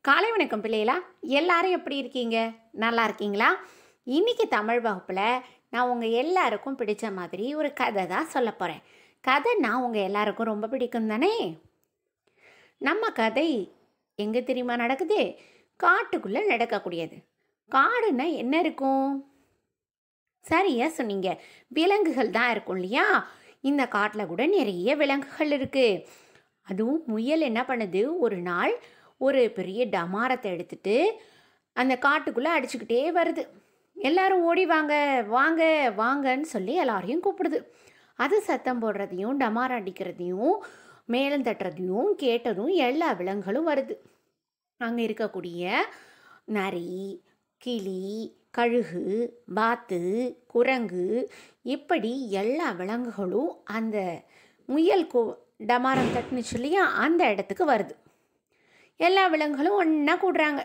காலை வணக்கம் பிள்ளைகளா. எல்லாரும் எப்படி இருக்கீங்க? நல்லா இருக்கீங்களா? இன்னைக்கு தமிழ் வகுப்பில் நான் உங்கள் எல்லாருக்கும் பிடிச்ச மாதிரி ஒரு கதை தான் சொல்ல போகிறேன். கதைன்னா உங்கள் எல்லாருக்கும் ரொம்ப பிடிக்கும் தானே? நம்ம கதை எங்கே தெரியுமா நடக்குது? காட்டுக்குள்ளே நடக்கக்கூடியது. காடுன்னா என்ன இருக்கும்? சரியா சொன்னீங்க, விலங்குகள் தான் இருக்கும் இல்லையா? இந்த காட்டில் கூட நிறைய விலங்குகள் இருக்குது. அதுவும் முயல் என்ன பண்ணுது, ஒரு நாள் ஒரு பெரிய டமாரத்தை எடுத்துட்டு அந்த காட்டுக்குள்ளே அடிச்சுக்கிட்டே வருது. எல்லாரும் ஓடி வாங்க வாங்க வாங்கன்னு சொல்லி எல்லாரையும் கூப்பிடுது. அது சத்தம் போடுறதையும் டமாரம் அடிக்கிறதையும் மேலம் தட்டுறதையும் கேட்டதும் எல்லா விலங்குகளும் வருது. அங்கே இருக்கக்கூடிய நரி, கிளி, கழுகு, வாத்து, குரங்கு, இப்படி எல்லா விலங்குகளும் அந்த முயல் டமாரம் தட்டுனுச்சு இல்லையா, அந்த இடத்துக்கு வருது. எல்லா விலங்குகளும் ஒன்றா கூடுறாங்க.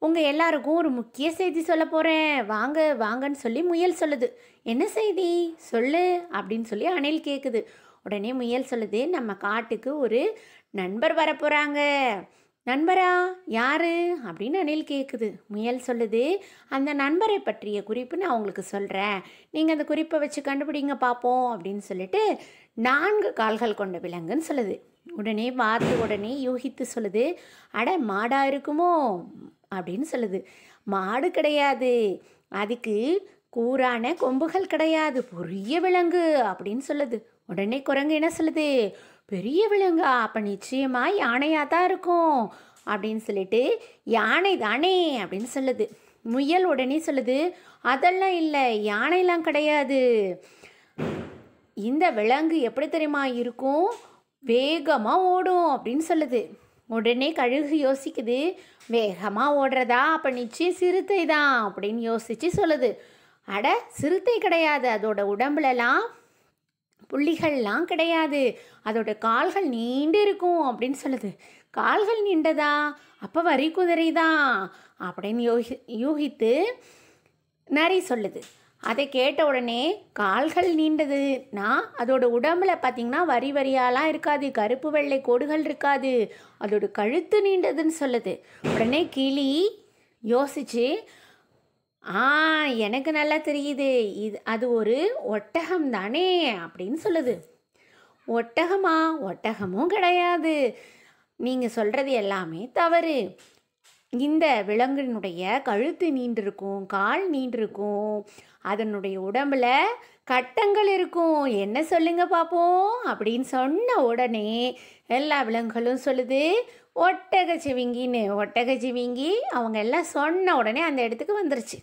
உங்கள் எல்லாருக்கும் ஒரு முக்கிய செய்தி சொல்ல போகிறேன், வாங்க வாங்கன்னு சொல்லி முயல் சொல்லுது. என்ன செய்தி சொல்லு அப்படின்னு சொல்லி அணில் கேட்குது. உடனே முயல் சொல்லுது, நம்ம காட்டுக்கு ஒரு நண்பர் வரப்போகிறாங்க. நண்பரா? யாரு அப்படின்னு அணில் கேட்குது. முயல் சொல்லுது, அந்த நண்பரை பற்றிய குறிப்பு நான் உங்களுக்கு சொல்கிறேன், நீங்கள் அந்த குறிப்பை வச்சு கண்டுபிடிங்க பார்ப்போம் அப்படின்னு சொல்லிட்டு 4 கால்கள் கொண்ட விலங்குன்னு சொல்லுது. உடனே வாத்து யூகித்து சொல்லுது, அட மாடா இருக்குமோ அப்படின்னு சொல்லுது. மாடு கிடையாது, அதுக்கு கூரான கொம்புகள் கிடையாது, பெரிய விலங்கு அப்படின்னு சொல்லுது. உடனே குரங்கு என்ன சொல்லுது, பெரிய விலங்கா? அப்போ நிச்சயமாக யானையாக தான் இருக்கும் அப்படின்னு சொல்லிட்டு யானை தானே அப்படின்னு சொல்லுது. முயல் உடனே சொல்லுது, அதெல்லாம் இல்லை, யானைலாம் கிடையாது. இந்த விலங்கு எப்படி தெரியுமா இருக்கும், வேகமாக ஓடும் அப்படின்னு சொல்லுது. உடனே கழுகு யோசிக்குது, வேகமாக ஓடுறதா? அப்போ நிச்சயம் சிறுத்தை தான் அப்படின்னு யோசித்து சொல்லுது. அட சிறுத்தை கிடையாது, அதோட உடம்புலலாம் புள்ளிகள்லாம் கிடையாது, அதோட கால்கள் நீண்டு இருக்கும் அப்படின்னு சொல்லுது. கால்கள் நீண்டதா? அப்போ வரி குதிரை தான் அப்படின்னு யூகித்து நரி சொல்லுது. அதை கேட்ட உடனே கால்கள் நீண்டதுன்னா அதோட உடம்புல பார்த்திங்கன்னா வரி வரியாலாம் இருக்காது, கருப்பு வெள்ளை கோடுகள் இருக்காது, அதோட கழுத்து நீண்டதுன்னு சொல்லுது. உடனே கிளி யோசிச்சு, எனக்கு நல்லா தெரியுது, அது ஒரு ஒட்டகம் தானே அப்படின்னு சொல்லுது. ஒட்டகமா? ஒட்டகமும் கிடையாது, நீங்கள் சொல்கிறது எல்லாமே தவறு. இந்த விலங்கினுடைய கழுத்து நீண்டிருக்கும், கால் நீண்டிருக்கும், அதனுடைய உடம்புல கட்டங்கள் இருக்கும், என்ன சொல்லுங்க பார்ப்போம் அப்படின்னு சொன்ன உடனே எல்லா விலங்குகளும் சொல்லுது, ஒட்டகச்சிவிங்கின்னு. ஒட்டகச்சிவிங்கி அவங்க எல்லாம் சொன்ன உடனே அந்த இடத்துக்கு வந்துருச்சு.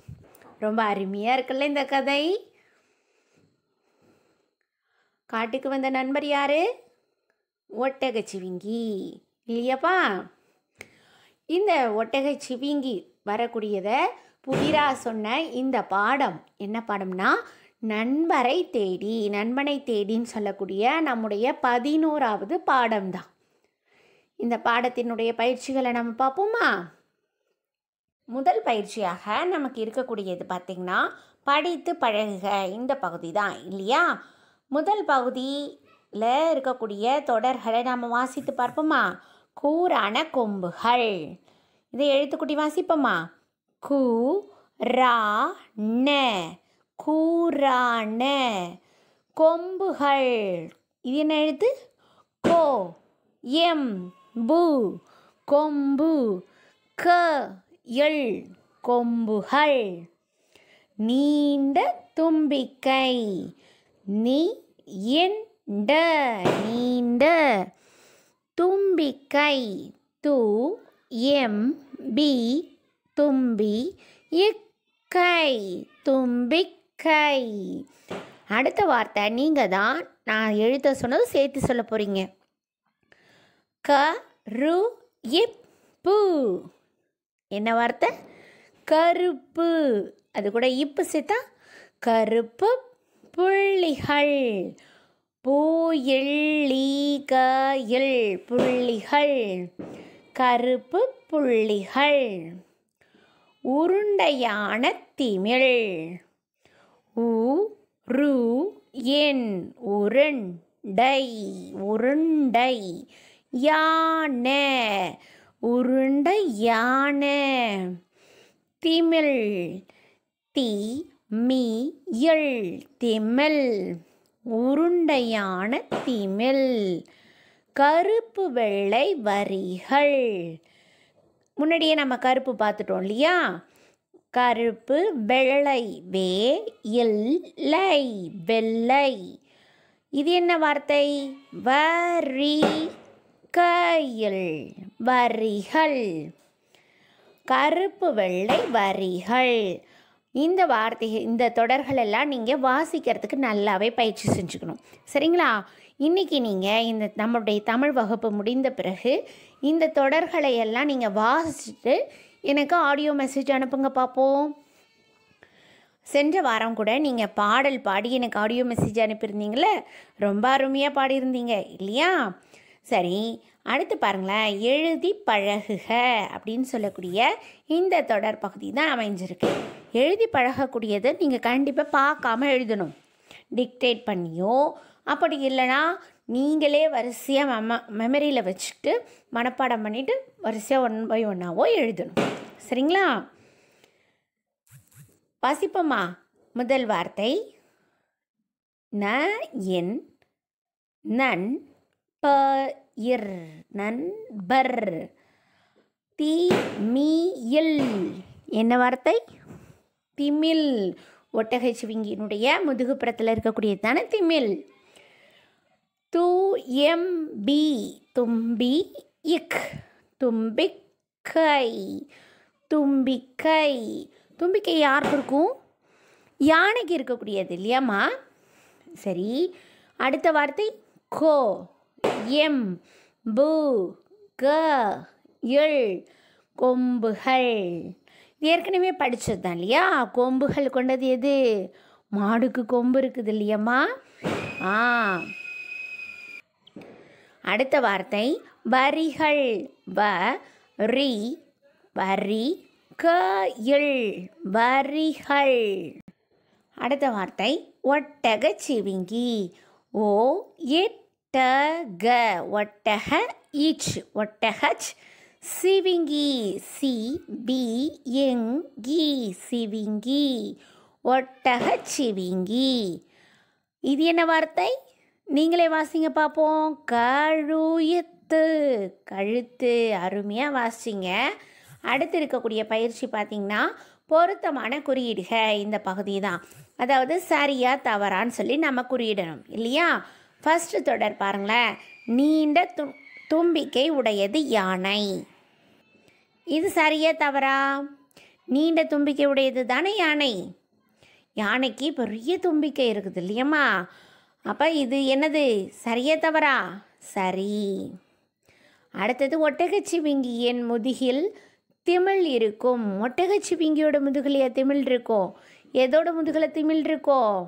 ரொம்ப அருமையாக இருக்குல்ல இந்த கதை. காட்டுக்கு வந்த நண்பர் யாரு? ஒட்டகச்சிவிங்கி இல்லையாப்பா? இந்த ஒட்டகச்சிவிங்கி வரக்கூடியதை புதிராக சொன்ன இந்த பாடம் என்ன பாடம்னா, நண்பனை தேடின்னு சொல்லக்கூடிய நம்முடைய 11வது பாடம் தான். இந்த பாடத்தினுடைய பயிற்சிகளை நம்ம பார்ப்போமா? முதல் பயிற்சியாக நமக்கு இருக்கக்கூடியது பார்த்திங்கன்னா, படித்து பழகுக இந்த பகுதி தான் இல்லையா? முதல் பகுதியில் இருக்கக்கூடிய தொடர்களை நம்ம வாசித்து பார்ப்போமா? கூரான கொம்புகள், இதை எழுத்துக்குட்டி வாசிப்போமா? கூ ரா ந, கூரான. கொம்புகள், இது என்ன எழுத்து? கோ எம் பு, கொம்பு. க எள், கொம்புகள். நீண்ட தும்பிக்கை, நீ என் ட, நீண்ட தும்பிக்கை. து எம் பி, தும்பி. இக்கை, தும்பிக்கை. அடுத்த வார்த்தை நீங்கள் தான் நான் எழுத சொன்னது சேர்த்து சொல்ல போகிறீங்க. க ரு இப்பு, என்ன வார்த்தை? கருப்பு. அது கூட இப்பு சேர்த்தா கருப்பு புள்ளிகள். பூயிள்ளீகையில், புள்ளிகள், கருப்பு புள்ளிகள். உருண்டையான திமிழ். உ ரு என், உருண்டை, உருண்டை. யானை, உருண்டை யானை. திமில். தி மீ எள் திமில். உருண்டையான திமில். கருப்பு வெள்ளை வரிகள். முன்னாடியே நம்ம கருப்பு பார்த்துட்டோம் இல்லையா? கருப்பு வெள்ளை வே இல்லை வெள்ளை. இது என்ன வார்த்தை? வரி கையில் வரிகள். கருப்பு வெள்ளை வரிகள். இந்த இந்த தொடர்கள் எல்லாம் நீங்கள் வாசிக்கிறதுக்கு நல்லாவே பயிற்சி செஞ்சுக்கணும். சரிங்களா? இன்றைக்கி நீங்கள் இந்த நம்மளுடைய தமிழ் வகுப்பு முடிந்த பிறகு இந்த தொடர்களை எல்லாம் நீங்கள் வாசிச்சுட்டு எனக்கு ஆடியோ மெசேஜ் அனுப்புங்க பார்ப்போம். சென்ற வாரம் கூட நீங்கள் பாடல் பாடி எனக்கு ஆடியோ மெசேஜ் அனுப்பியிருந்தீங்களே, ரொம்ப அருமையாக பாடியிருந்தீங்க இல்லையா? சரி, அடுத்து பாருங்களேன். எழுதி பழகுக அப்படின்னு சொல்லக்கூடிய இந்த தொடர் பகுதி தான் அமைஞ்சிருக்கு. எழுதி பழகக்கூடியதை நீங்கள் கண்டிப்பாக பார்க்காம எழுதணும். டிக்டேட் பண்ணியோ அப்படி இல்லைனா நீங்களே வரிசையாக மெமரியில் வச்சுட்டு மனப்பாடம் பண்ணிவிட்டு வரிசையாக 1 by 1ஆவோ எழுதணும். சரிங்களா? வாசிப்போமா? முதல் வார்த்தை ந என் நன் ப இர் நண்பர். தி மீ இல் என்ன வார்த்தை? திமில். ஒட்டகச்சிவிங்கினுடைய முதுகுப்புறத்தில் இருக்கக்கூடியது தானே திமில். து எம் பி தும்பி இக் தும்பிக்கை. தும்பிக்கை. தும்பிக்கை யாருக்கு இருக்கும்? யானைக்கு இருக்கக்கூடியது இல்லையாம்மா? சரி, அடுத்த வார்த்தை கோ எம் பு க எள் கொம்புகள். ஏற்கனவே படித்தது தான் இல்லையா? கொம்புகள் கொண்டது எது? மாடுக்கு கொம்பு இருக்குது இல்லையம்மா? அடுத்த வார்த்தை வரிகள். வ ரி வரி க எள் வரிகள். அடுத்த வார்த்தை ஒட்டகச்சிவிங்கி. ஓ எட்டக ஒட்டக இச் ஒட்டகச் சிவிங்கி. C B எங்கி சிவிங்கி. ஒட்டகச்சிவிங்கி. இது என்ன வார்த்தை? நீங்களே வாசிங்க பார்ப்போம். கழுத்து. கழுத்து. அருமையாக வாசிங்க. அடுத்து இருக்கக்கூடிய பயிற்சி பார்த்திங்கன்னா பொருத்தமான குறியீடுக. இந்த பகுதி தான், அதாவது சரியா தவறான்னு சொல்லி நம்ம குறியிடணும் இல்லையா? ஃபஸ்ட்டு தொடர் பாருங்களேன். நீண்ட தும்பிக்கை உடையது யானை. இது சரியா தவறா? நீண்ட தும்பிக்கை உடையது தானே யானை. யானைக்கு பெரிய தும்பிக்கை இருக்குது இல்லையம்மா? அப்போ இது என்னது? சரியா தவறா? சரி. அடுத்தது ஒட்டகச்சிவிங்கியின் முதுகில் திமிழ் இருக்கும். ஒட்டகச்சிவிங்கியோட முதுகிலையா திமிழ் இருக்கும்? எதோட முதுகில் திமிழ் இருக்கும்?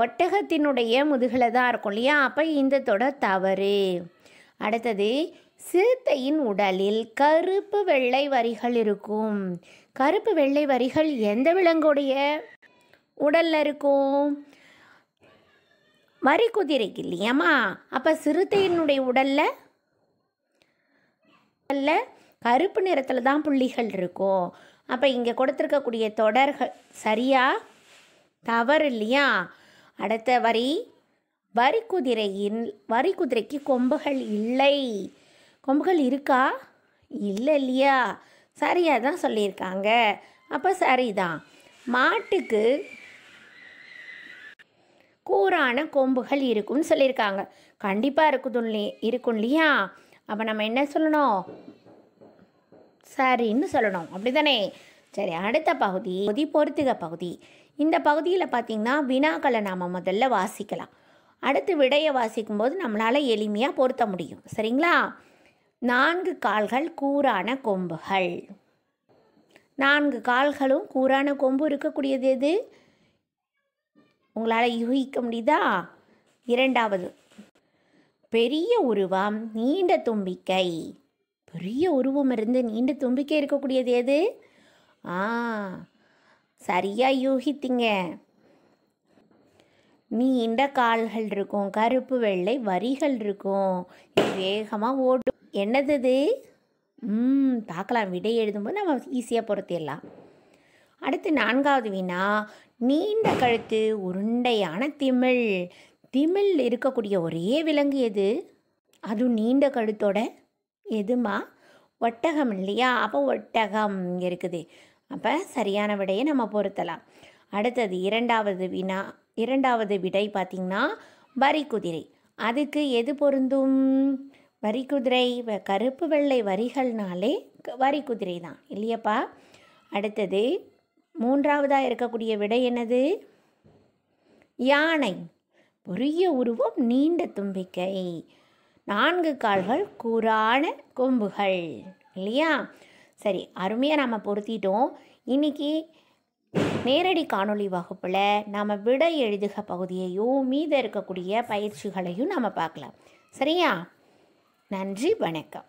ஒட்டகத்தினுடைய முதுகில் தான் இருக்கும் இல்லையா? அப்போ இந்த தொடர் தவறு. அடுத்தது சிறுத்தையின் உடலில் கருப்பு வெள்ளை வரிகள் இருக்கும். கருப்பு வெள்ளை வரிகள் எந்த விலங்குடைய உடலில் இருக்கும்? வரி குதிரைக்கு இல்லையாம்மா? அப்போ சிறுத்தையினுடைய உடலில் கருப்பு நிறத்தில் தான் புள்ளிகள் இருக்கும். அப்போ இங்கே கொடுத்துருக்கக்கூடிய தொடர்கள் சரியா தவறு இல்லையா? அடுத்த வரி வரி குதிரைக்கு கொம்புகள் இல்லை. கொம்புகள் இருக்கா? இல்லை இல்லையா? சரியாக தான் சொல்லியிருக்காங்க. அப்போ சரிதான். மாட்டுக்கு கூரான கொம்புகள் இருக்கும்னு சொல்லியிருக்காங்க. கண்டிப்பாக இருக்கும் இல்லையா? அப்போ நம்ம என்ன சொல்லணும்? சரின்னு சொல்லணும், அப்படி தானே? சரி, அடுத்த பகுதி பொறுத்துக பகுதி. இந்த பகுதியில் பார்த்திங்கன்னா வினாக்களை நாம் முதல்ல வாசிக்கலாம். அடுத்து விடையை வாசிக்கும்போது நம்மளால் எளிமையாக பொருத்த முடியும். சரிங்களா? 4 கால்கள் கூரான கொம்புகள். 4 கால்களும் கூரான கொம்பு இருக்கக்கூடியது எது? உங்களால் யூகிக்க முடியுதா? இரண்டாவது பெரிய உருவம் நீண்ட தும்பிக்கை. பெரிய உருவம் இருந்து நீண்ட தும்பிக்கை இருக்கக்கூடியது எது? சரியாக யூகித்தீங்க. நீண்ட கால்கள் இருக்கும், கருப்பு வெள்ளை வரிகள் இருக்கும், வேகமாக ஓடும். என்னது இது? பார்க்கலாம். விடை எழுதும்போது நம்ம ஈஸியாக பொருத்திடலாம். அடுத்து 4வது வினா, நீண்ட கழுத்து உருண்டையான திமில். திமில் இருக்கக்கூடிய ஒரே விலங்கு எது? அதுவும் நீண்ட கழுத்தோட எதுமா? ஒட்டகம் இல்லையா? அப்போ ஒட்டகம் இங்கே இருக்குது. அப்போ சரியான விடையை நம்ம பொருத்தலாம். அடுத்தது 2வது வினா, 2வது விடை பார்த்திங்கன்னா வரிக்குதிரை. அதுக்கு எது பொருந்தும்? வரிக்குதிரை கருப்பு வெள்ளை வரிகள்னாலே வரிக்குதிரை தான் இல்லையாப்பா? அடுத்தது 3வதாக இருக்கக்கூடிய விடை என்னது? யானை. பெரிய உருவம், நீண்ட தும்பிக்கை, 4 கால்கள், கூரான கொம்புகள் இல்லையா? சரி, அருமையாக நம்ம பொருத்திட்டோம். இன்றைக்கி நேரடி காணொளி வகுப்பில் நம்ம விடை எழுதுக பகுதியையும் மீத இருக்கக்கூடிய பயிற்சிகளையும் நம்ம பார்க்கலாம். சரியா? நன்றி, வணக்கம்.